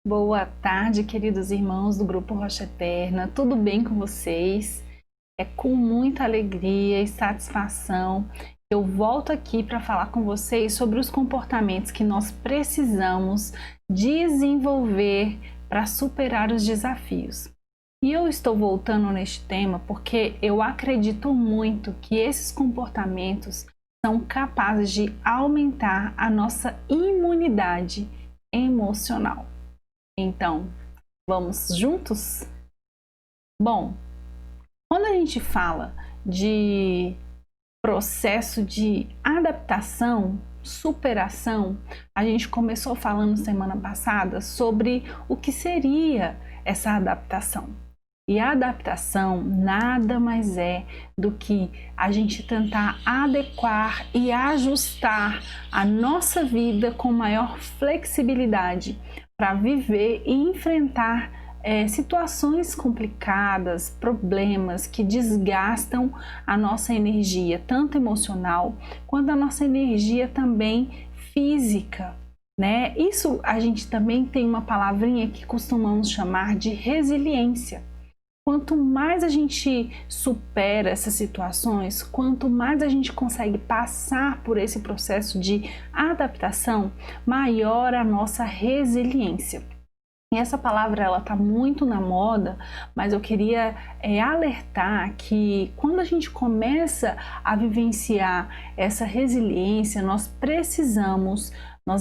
Boa tarde, queridos irmãos do Grupo Rocha Eterna. Tudo bem com vocês? É com muita alegria e satisfação que eu volto aqui para falar com vocês sobre os comportamentos que nós precisamos desenvolver para superar os desafios. E eu estou voltando neste tema porque eu acredito muito que esses comportamentos são capazes de aumentar a nossa imunidade emocional. Então, vamos juntos? Bom, quando a gente fala de processo de adaptação, superação, a gente começou falando semana passada sobre o que seria essa adaptação. E a adaptação nada mais é do que a gente tentar adequar e ajustar a nossa vida com maior flexibilidade para viver e enfrentar situações complicadas, problemas que desgastam a nossa energia, tanto emocional quanto a nossa energia também física, né? Isso a gente também tem uma palavrinha que costumamos chamar de resiliência. Quanto mais a gente supera essas situações, quanto mais a gente consegue passar por esse processo de adaptação, maior a nossa resiliência. E essa palavra ela está muito na moda, mas eu queria alertar que quando a gente começa a vivenciar essa resiliência, nós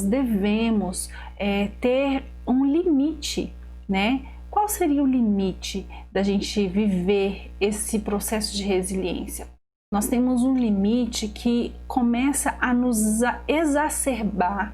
devemos ter um limite, né? Qual seria o limite da gente viver esse processo de resiliência? Nós temos um limite que começa a nos exacerbar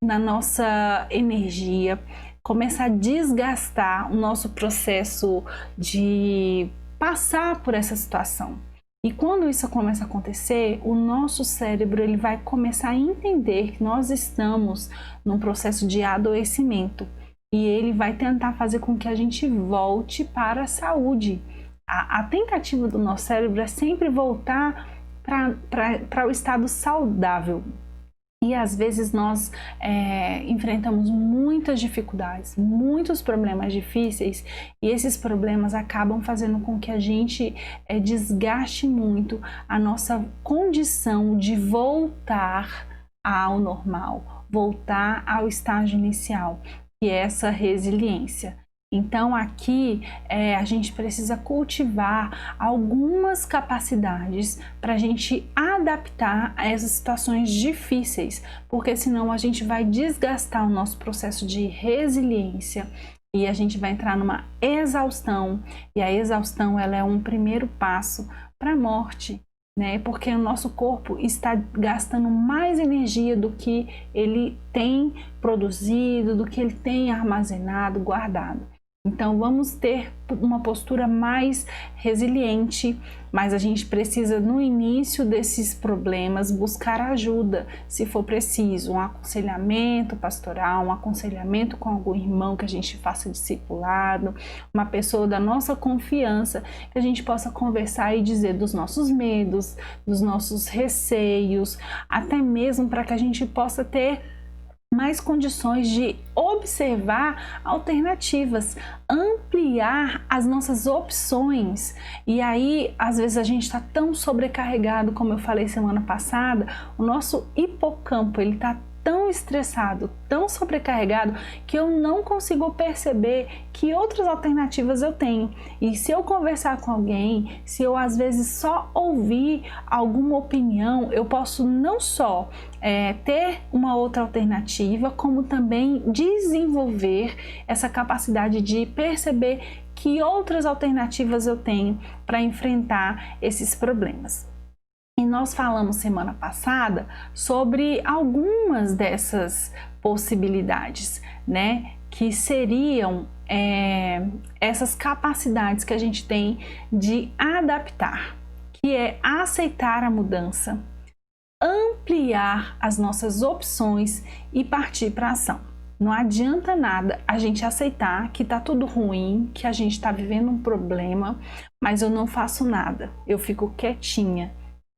na nossa energia, começa a desgastar o nosso processo de passar por essa situação. E quando isso começa a acontecer, o nosso cérebro ele vai começar a entender que nós estamos num processo de adoecimento. E ele vai tentar fazer com que a gente volte para a saúde. A tentativa do nosso cérebro é sempre voltar para o estado saudável. E às vezes nós enfrentamos muitas dificuldades, muitos problemas difíceis, e esses problemas acabam fazendo com que a gente desgaste muito a nossa condição de voltar ao normal, voltar ao estágio inicial, que é essa resiliência. Então aqui a gente precisa cultivar algumas capacidades para a gente adaptar a essas situações difíceis, porque senão a gente vai desgastar o nosso processo de resiliência e a gente vai entrar numa exaustão, e a exaustão ela é um primeiro passo para a morte, né? Porque o nosso corpo está gastando mais energia do que ele tem produzido, do que ele tem armazenado, guardado. Então vamos ter uma postura mais resiliente, mas a gente precisa no início desses problemas buscar ajuda, se for preciso, um aconselhamento pastoral, um aconselhamento com algum irmão que a gente faça discipulado, uma pessoa da nossa confiança, que a gente possa conversar e dizer dos nossos medos, dos nossos receios, até mesmo para que a gente possa ter mais condições de observar alternativas, ampliar as nossas opções. E aí, às vezes a gente está tão sobrecarregado, como eu falei semana passada, o nosso hipocampo, ele está tão estressado, tão sobrecarregado, que eu não consigo perceber que outras alternativas eu tenho. E se eu conversar com alguém, se eu às vezes só ouvir alguma opinião, eu posso não só ter uma outra alternativa, como também desenvolver essa capacidade de perceber que outras alternativas eu tenho para enfrentar esses problemas. E nós falamos semana passada sobre algumas dessas possibilidades, né? Que seriam essas capacidades que a gente tem de adaptar, que é aceitar a mudança, ampliar as nossas opções e partir para a ação. Não adianta nada a gente aceitar que tá tudo ruim, que a gente está vivendo um problema, mas eu não faço nada, eu fico quietinha.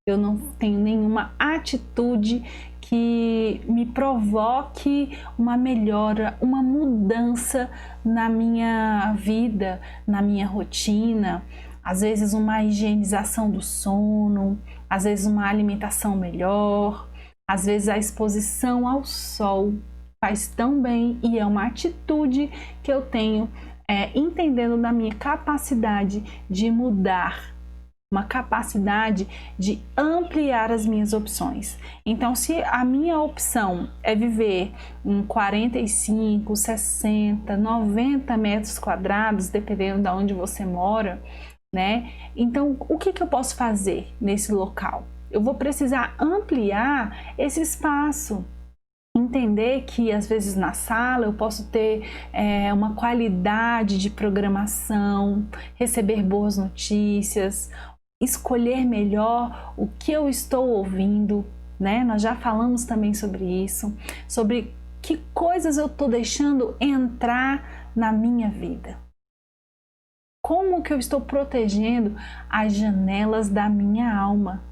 eu não tenho nenhuma atitude que me provoque uma melhora, uma mudança na minha vida, na minha rotina. Às vezes uma higienização do sono, às vezes uma alimentação melhor, às vezes a exposição ao sol faz tão bem e é uma atitude que eu tenho, entendendo da minha capacidade de mudar, uma capacidade de ampliar as minhas opções. Então, se a minha opção é viver em 45, 60, 90 metros quadrados, dependendo de onde você mora, né? Então, o que eu posso fazer nesse local? Eu vou precisar ampliar esse espaço. Entender que às vezes na sala eu posso ter uma qualidade de programação, receber boas notícias, escolher melhor o que eu estou ouvindo, né? Nós já falamos também sobre isso, sobre que coisas eu estou deixando entrar na minha vida. Como que eu estou protegendo as janelas da minha alma?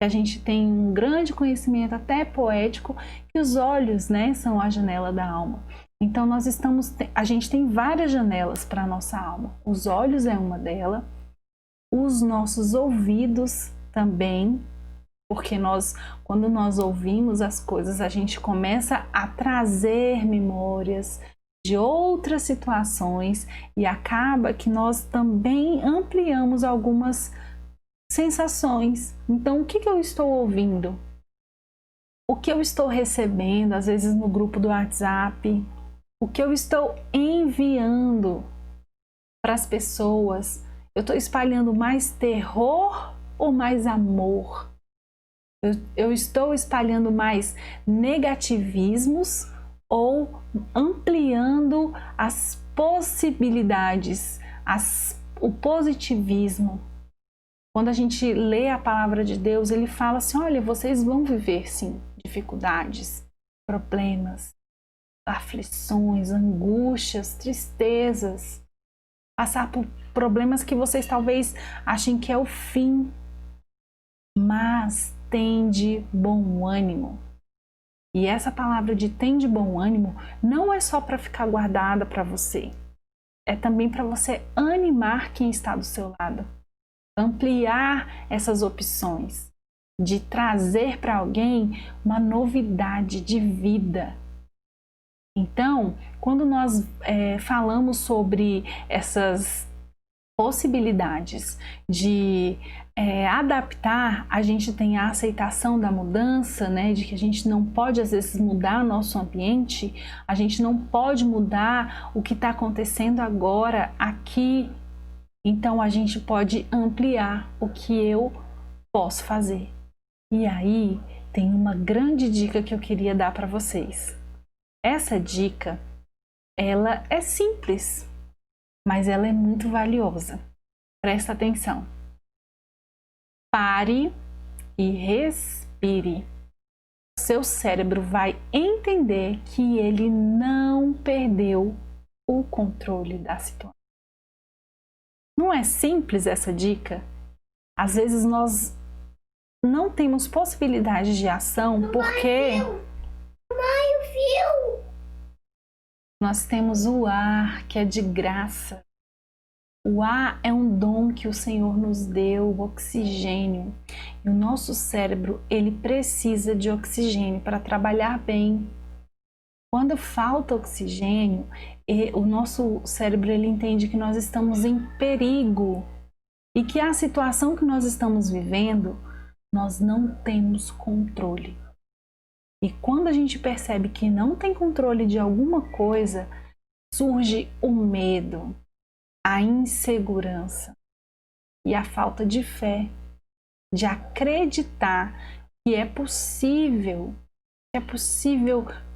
A gente tem um grande conhecimento até poético que os olhos, né, são a janela da alma. Então a gente tem várias janelas para a nossa alma. Os olhos é uma delas, os nossos ouvidos também, porque quando nós ouvimos as coisas, a gente começa a trazer memórias de outras situações e acaba que nós também ampliamos algumas sensações. Então, o que eu estou ouvindo? O que eu estou recebendo, às vezes no grupo do WhatsApp? O que eu estou enviando para as pessoas? Eu estou espalhando mais terror ou mais amor? Eu estou espalhando mais negativismos ou ampliando as possibilidades, o positivismo? Quando a gente lê a palavra de Deus, ele fala assim, olha, vocês vão viver sim dificuldades, problemas, aflições, angústias, tristezas, passar por problemas que vocês talvez achem que é o fim, mas tende bom ânimo. E essa palavra de tende bom ânimo não é só para ficar guardada para você, é também para você animar quem está do seu lado. Ampliar essas opções, de trazer para alguém uma novidade de vida. Então, quando nós falamos sobre essas possibilidades de adaptar, a gente tem a aceitação da mudança, né, de que a gente não pode às vezes mudar o nosso ambiente, a gente não pode mudar o que está acontecendo agora aqui. Então a gente pode ampliar o que eu posso fazer. E aí tem uma grande dica que eu queria dar para vocês. Essa dica, ela é simples, mas ela é muito valiosa. Presta atenção. Pare e respire. O seu cérebro vai entender que ele não perdeu o controle da situação. Não é simples essa dica? Às vezes nós não temos possibilidade de ação porque nós temos o ar que é de graça. O ar é um dom que o Senhor nos deu, o oxigênio. E o nosso cérebro, ele precisa de oxigênio para trabalhar bem. Quando falta oxigênio, o nosso cérebro ele entende que nós estamos em perigo e que a situação que nós estamos vivendo, nós não temos controle. E quando a gente percebe que não tem controle de alguma coisa, surge o medo, a insegurança e a falta de fé, de acreditar que é possível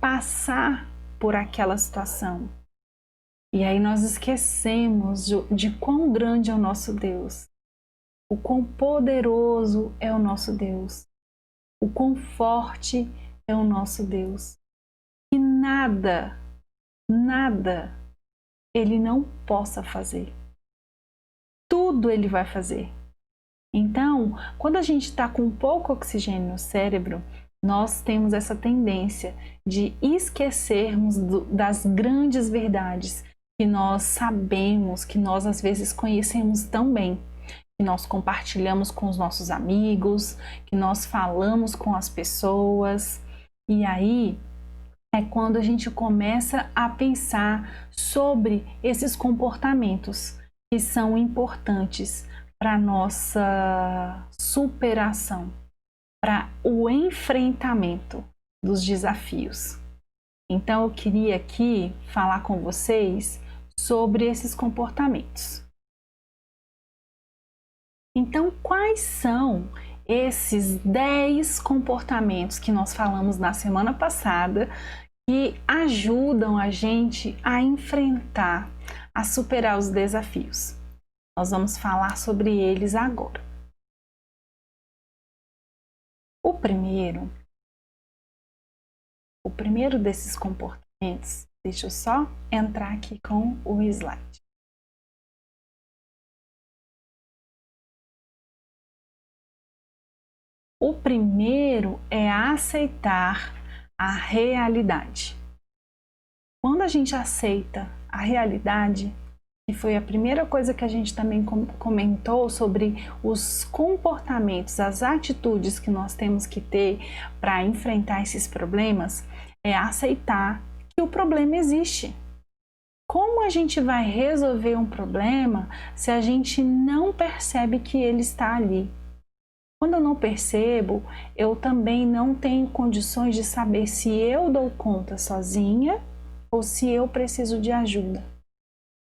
passar por aquela situação. E aí nós esquecemos de quão grande é o nosso Deus, o quão poderoso é o nosso Deus, o quão forte é o nosso Deus. E nada Ele não possa fazer. Tudo Ele vai fazer. Então, quando a gente está com pouco oxigênio no cérebro, nós temos essa tendência de esquecermos das grandes verdades que nós sabemos, que nós às vezes conhecemos tão bem, que nós compartilhamos com os nossos amigos, que nós falamos com as pessoas. E aí é quando a gente começa a pensar sobre esses comportamentos que são importantes para a nossa superação, para o enfrentamento dos desafios. Então, eu queria aqui falar com vocês sobre esses comportamentos. Então, quais são esses 10 comportamentos que nós falamos na semana passada que ajudam a gente a enfrentar, a superar os desafios? Nós vamos falar sobre eles agora. O primeiro desses comportamentos, deixa eu só entrar aqui com o slide. O primeiro é aceitar a realidade. Quando a gente aceita a realidade, que foi a primeira coisa que a gente também comentou sobre os comportamentos, as atitudes que nós temos que ter para enfrentar esses problemas, é aceitar que o problema existe. Como a gente vai resolver um problema se a gente não percebe que ele está ali? Quando eu não percebo, eu também não tenho condições de saber se eu dou conta sozinha ou se eu preciso de ajuda.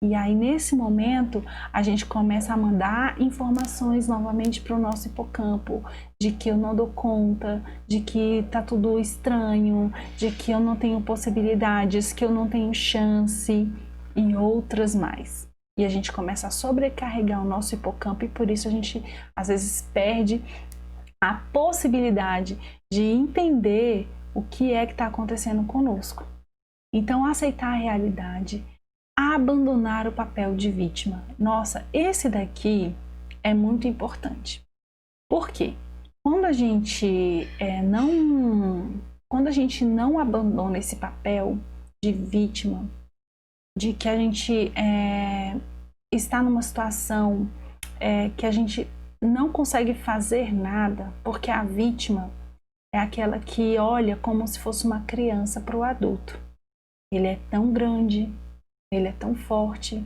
E aí, nesse momento, a gente começa a mandar informações novamente para o nosso hipocampo, de que eu não dou conta, de que tá tudo estranho, de que eu não tenho possibilidades, que eu não tenho chance e outras mais. E a gente começa a sobrecarregar o nosso hipocampo e por isso a gente às vezes perde a possibilidade de entender o que é que está acontecendo conosco. Então, aceitar a realidade, abandonar o papel de vítima. Nossa, esse daqui é muito importante. Por quê? Quando a gente não abandona esse papel de vítima, de que a gente está numa situação que a gente não consegue fazer nada, porque a vítima é aquela que olha como se fosse uma criança para o adulto. Ele é tão grande, ele é tão forte,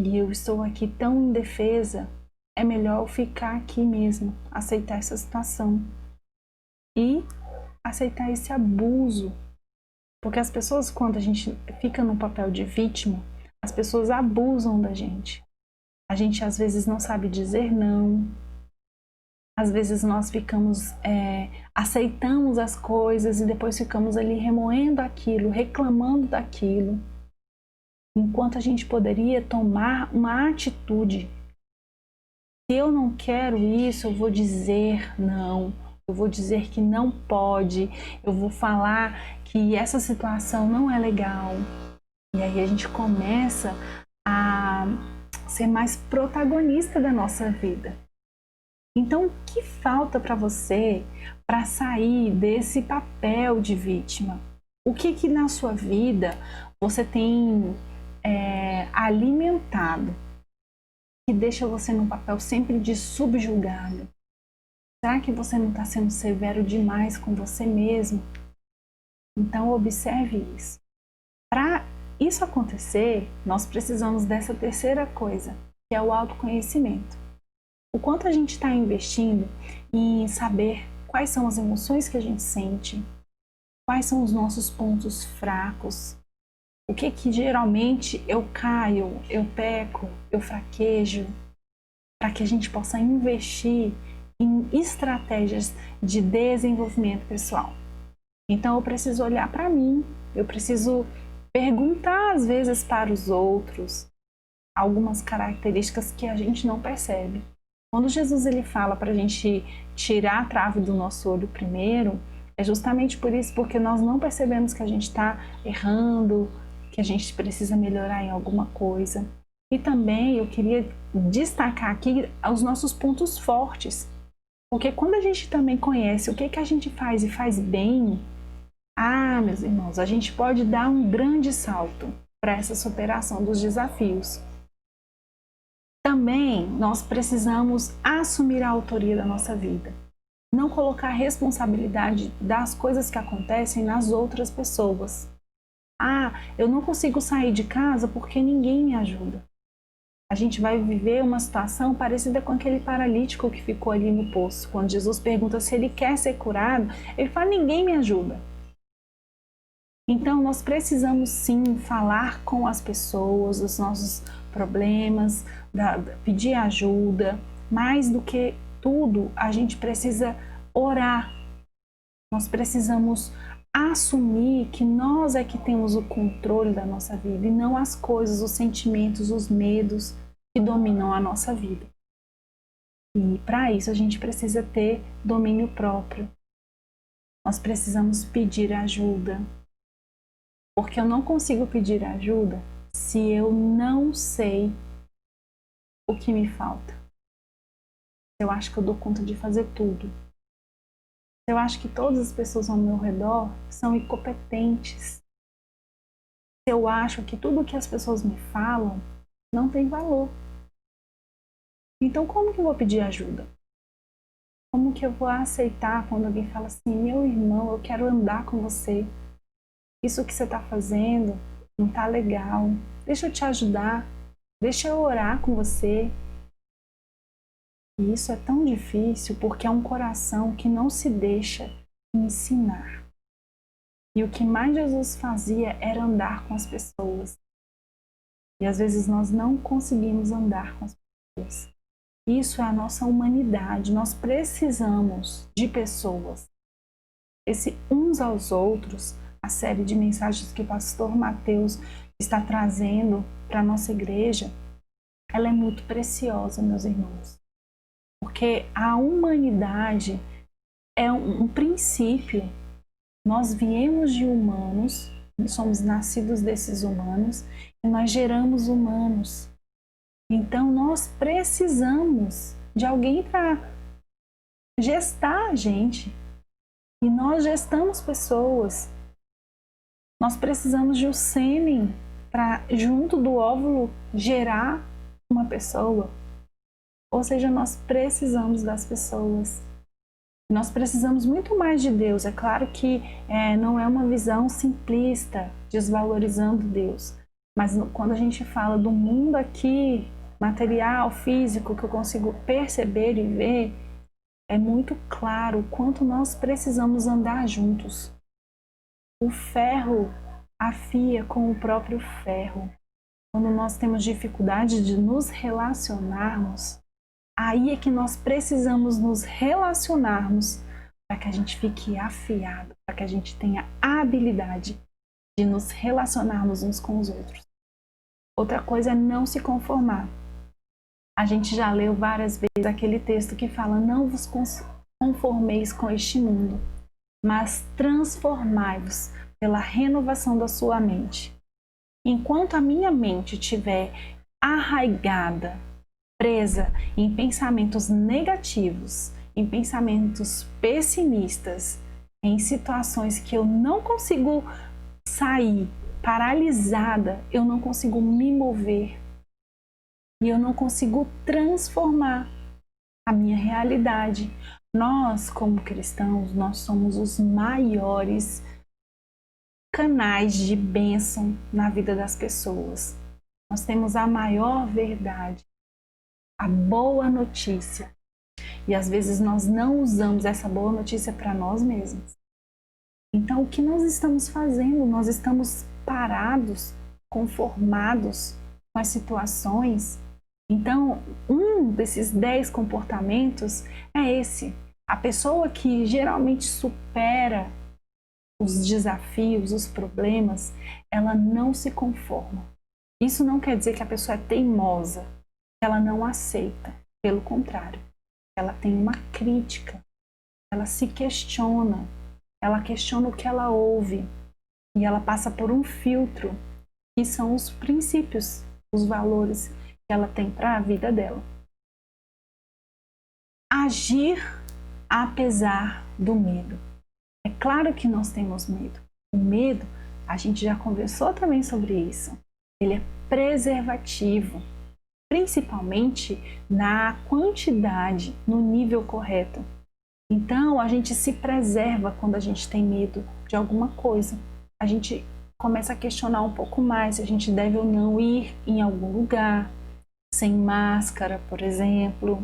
e eu estou aqui tão indefesa, é melhor eu ficar aqui mesmo, aceitar essa situação e aceitar esse abuso. Porque as pessoas, quando a gente fica no papel de vítima, as pessoas abusam da gente. A gente às vezes não sabe dizer não. Às vezes nós aceitamos as coisas e depois ficamos ali remoendo aquilo, reclamando daquilo. Enquanto a gente poderia tomar uma atitude. Se eu não quero isso, eu vou dizer não. Eu vou dizer que não pode. Eu vou falar que essa situação não é legal. E aí a gente começa a ser mais protagonista da nossa vida. Então, o que falta para você para sair desse papel de vítima? O que na sua vida você tem alimentado que deixa você num papel sempre de subjugado? Será que você não está sendo severo demais com você mesmo? Então, observe isso. Para isso acontecer, nós precisamos dessa terceira coisa, que é o autoconhecimento. O quanto a gente está investindo em saber quais são as emoções que a gente sente, quais são os nossos pontos fracos, o que geralmente eu caio, eu peco, eu fraquejo, para que a gente possa investir em estratégias de desenvolvimento pessoal. Então eu preciso olhar para mim, eu preciso perguntar às vezes para os outros algumas características que a gente não percebe. Quando Jesus ele fala para a gente tirar a trave do nosso olho primeiro, é justamente por isso, porque nós não percebemos que a gente está errando, que a gente precisa melhorar em alguma coisa. E também eu queria destacar aqui os nossos pontos fortes. Porque quando a gente também conhece o que a gente faz e faz bem, meus irmãos, a gente pode dar um grande salto para essa superação dos desafios. Também nós precisamos assumir a autoria da nossa vida. Não colocar a responsabilidade das coisas que acontecem nas outras pessoas. Eu não consigo sair de casa porque ninguém me ajuda. A gente vai viver uma situação parecida com aquele paralítico que ficou ali no poço. Quando Jesus pergunta se ele quer ser curado, ele fala: ninguém me ajuda. Então nós precisamos sim falar com as pessoas, os nossos problemas, pedir ajuda. Mais do que tudo, a gente precisa orar. Nós precisamos assumir que nós é que temos o controle da nossa vida e não as coisas, os sentimentos, os medos que dominam a nossa vida. E para isso a gente precisa ter domínio próprio. Nós precisamos pedir ajuda. Porque eu não consigo pedir ajuda se eu não sei o que me falta. Eu acho que eu dou conta de fazer tudo. Eu acho que todas as pessoas ao meu redor são incompetentes. Eu acho que tudo que as pessoas me falam não tem valor. Então, como que eu vou pedir ajuda? Como que eu vou aceitar quando alguém fala assim: meu irmão, eu quero andar com você. Isso que você está fazendo não está legal. Deixa eu te ajudar. Deixa eu orar com você. E isso é tão difícil porque é um coração que não se deixa ensinar. E o que mais Jesus fazia era andar com as pessoas. E às vezes nós não conseguimos andar com as pessoas. Isso é a nossa humanidade. Nós precisamos de pessoas. Esse uns aos outros, a série de mensagens que o pastor Mateus está trazendo para a nossa igreja, ela é muito preciosa, meus irmãos. Porque a humanidade é um princípio. Nós viemos de humanos, somos nascidos desses humanos e nós geramos humanos. Então nós precisamos de alguém para gestar a gente. E nós gestamos pessoas. Nós precisamos de um sêmen para, junto do óvulo, gerar uma pessoa. Ou seja, nós precisamos das pessoas. Nós precisamos muito mais de Deus. É claro que não é uma visão simplista, desvalorizando Deus. Mas quando a gente fala do mundo aqui, material, físico, que eu consigo perceber e ver, é muito claro o quanto nós precisamos andar juntos. O ferro afia com o próprio ferro. Quando nós temos dificuldade de nos relacionarmos, aí é que nós precisamos nos relacionarmos para que a gente fique afiado, para que a gente tenha a habilidade de nos relacionarmos uns com os outros. Outra coisa é não se conformar. A gente já leu várias vezes aquele texto que fala: não vos conformeis com este mundo, mas transformai-vos pela renovação da sua mente. Enquanto a minha mente estiver arraigada, presa em pensamentos negativos, em pensamentos pessimistas, em situações que eu não consigo sair, paralisada, eu não consigo me mover e eu não consigo transformar a minha realidade. Nós, como cristãos, nós somos os maiores canais de bênção na vida das pessoas. Nós temos a maior verdade, a boa notícia. E às vezes nós não usamos essa boa notícia para nós mesmos. Então, o que nós estamos fazendo? Nós estamos parados, conformados com as situações. Então, um desses 10 comportamentos é esse. A pessoa que geralmente supera os desafios, os problemas, ela não se conforma. Isso não quer dizer que a pessoa é teimosa, ela não aceita. Pelo contrário, ela tem uma crítica, ela se questiona, ela questiona o que ela ouve e ela passa por um filtro, que são os princípios, os valores que ela tem para a vida dela. Agir apesar do medo. É claro que nós temos medo. O medo, a gente já conversou também sobre isso. Ele é preservativo, principalmente na quantidade, no nível correto. Então, a gente se preserva quando a gente tem medo de alguma coisa. A gente começa a questionar um pouco mais se a gente deve ou não ir em algum lugar, sem máscara, por exemplo.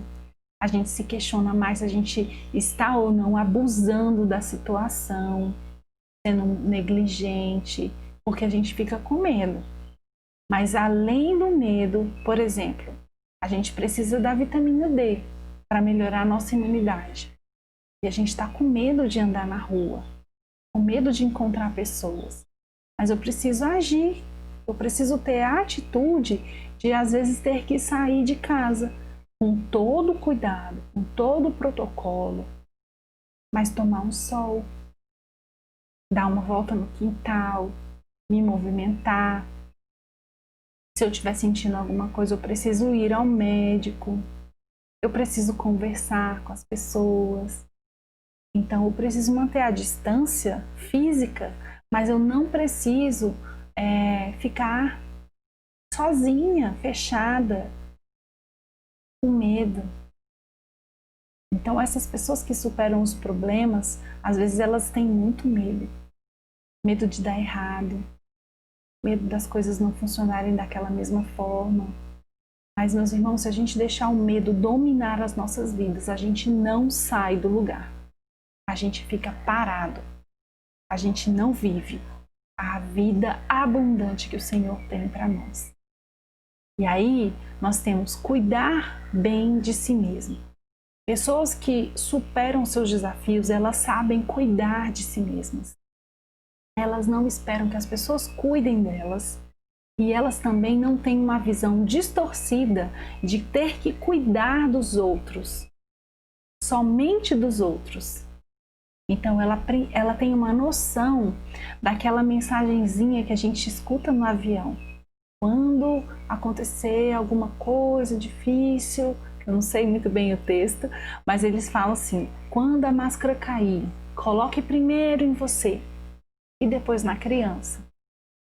A gente se questiona mais se a gente está ou não abusando da situação, sendo negligente, porque a gente fica com medo. Mas além do medo, por exemplo, a gente precisa da vitamina D para melhorar a nossa imunidade. E a gente está com medo de andar na rua, com medo de encontrar pessoas. Mas eu preciso agir, eu preciso ter a atitude de às vezes ter que sair de casa com todo o cuidado, com todo o protocolo, mas tomar um sol, dar uma volta no quintal, me movimentar. Se eu estiver sentindo alguma coisa, eu preciso ir ao médico, eu preciso conversar com as pessoas. Então, eu preciso manter a distância física, mas eu não preciso ficar sozinha, fechada, com medo. Então, essas pessoas que superam os problemas, às vezes elas têm muito medo. Medo de dar errado, medo das coisas não funcionarem daquela mesma forma. Mas, meus irmãos, se a gente deixar o medo dominar as nossas vidas, a gente não sai do lugar. A gente fica parado. A gente não vive a vida abundante que o Senhor tem para nós. E aí, nós temos cuidar bem de si mesmo. Pessoas que superam seus desafios, elas sabem cuidar de si mesmas. Elas não esperam que as pessoas cuidem delas e elas também não têm uma visão distorcida de ter que cuidar dos outros, somente dos outros. Então ela tem uma noção daquela mensagenzinha que a gente escuta no avião. Quando acontecer alguma coisa difícil, eu não sei muito bem o texto, mas eles falam assim: quando a máscara cair, coloque primeiro em você e depois na criança.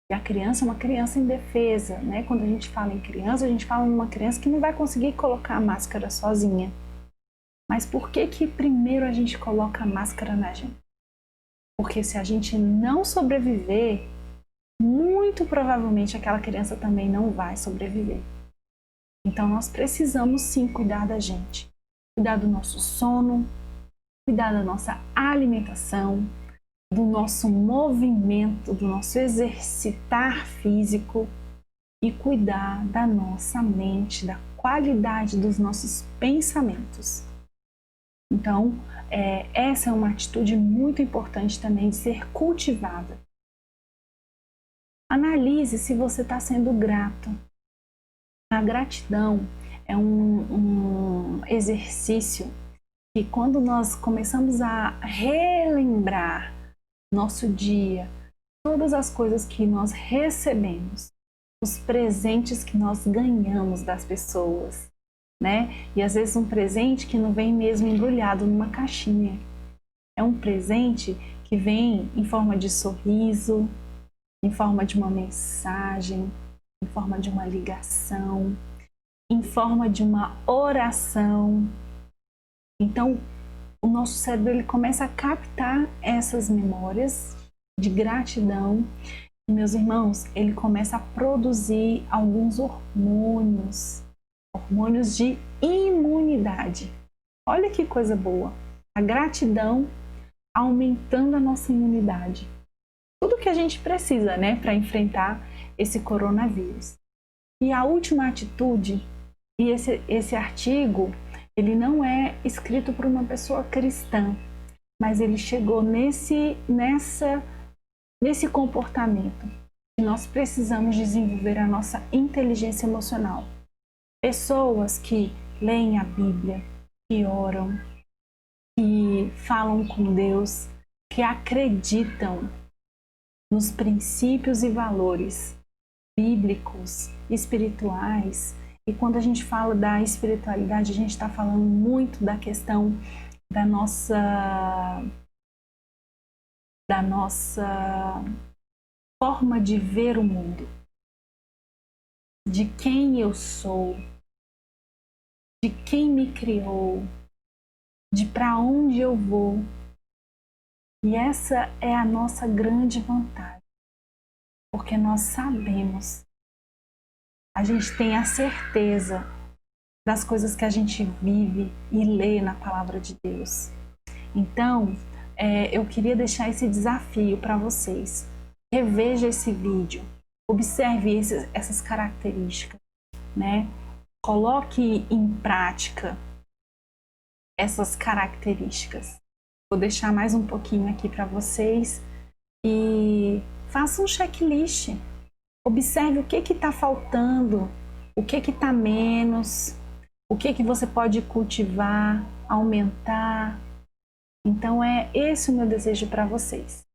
E a criança é uma criança indefesa, né? Quando a gente fala em criança, a gente fala em uma criança que não vai conseguir colocar a máscara sozinha. Mas por que primeiro a gente coloca a máscara na gente? Porque se a gente não sobreviver, muito provavelmente aquela criança também não vai sobreviver. Então nós precisamos sim cuidar da gente. Cuidar do nosso sono, cuidar da nossa alimentação, do nosso movimento, do nosso exercitar físico e cuidar da nossa mente, da qualidade dos nossos pensamentos. Então, essa é uma atitude muito importante também de ser cultivada. Analise se você está sendo grato. A gratidão é um exercício que quando nós começamos a relembrar nosso dia, todas as coisas que nós recebemos, os presentes que nós ganhamos das pessoas, né? E às vezes um presente que não vem mesmo embrulhado numa caixinha. É um presente que vem em forma de sorriso, em forma de uma mensagem, em forma de uma ligação, em forma de uma oração. Então, o nosso cérebro ele começa a captar essas memórias de gratidão. E, meus irmãos, ele começa a produzir alguns hormônios de imunidade. Olha que coisa boa! A gratidão aumentando a nossa imunidade. Tudo que a gente precisa, né, para enfrentar esse coronavírus. E a última atitude, e esse artigo, ele não é escrito por uma pessoa cristã, mas ele chegou nesse comportamento. E nós precisamos desenvolver a nossa inteligência emocional. Pessoas que leem a Bíblia, que oram, que falam com Deus, que acreditam nos princípios e valores bíblicos, espirituais, E quando a gente fala da espiritualidade, a gente está falando muito da questão da nossa forma de ver o mundo, de quem eu sou, de quem me criou, de para onde eu vou. E essa é a nossa grande vantagem, porque nós sabemos, a gente tem a certeza das coisas que a gente vive e lê na palavra de Deus. Então, eu queria deixar esse desafio para vocês. Reveja esse vídeo, observe essas características, né? Coloque em prática essas características. Vou deixar mais um pouquinho aqui para vocês e faça um checklist. Observe o que está faltando, o que está menos, o que você pode cultivar, aumentar. Então é esse o meu desejo para vocês.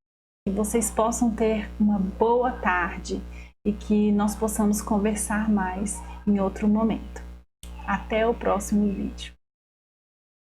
Que vocês possam ter uma boa tarde e que nós possamos conversar mais em outro momento. Até o próximo vídeo.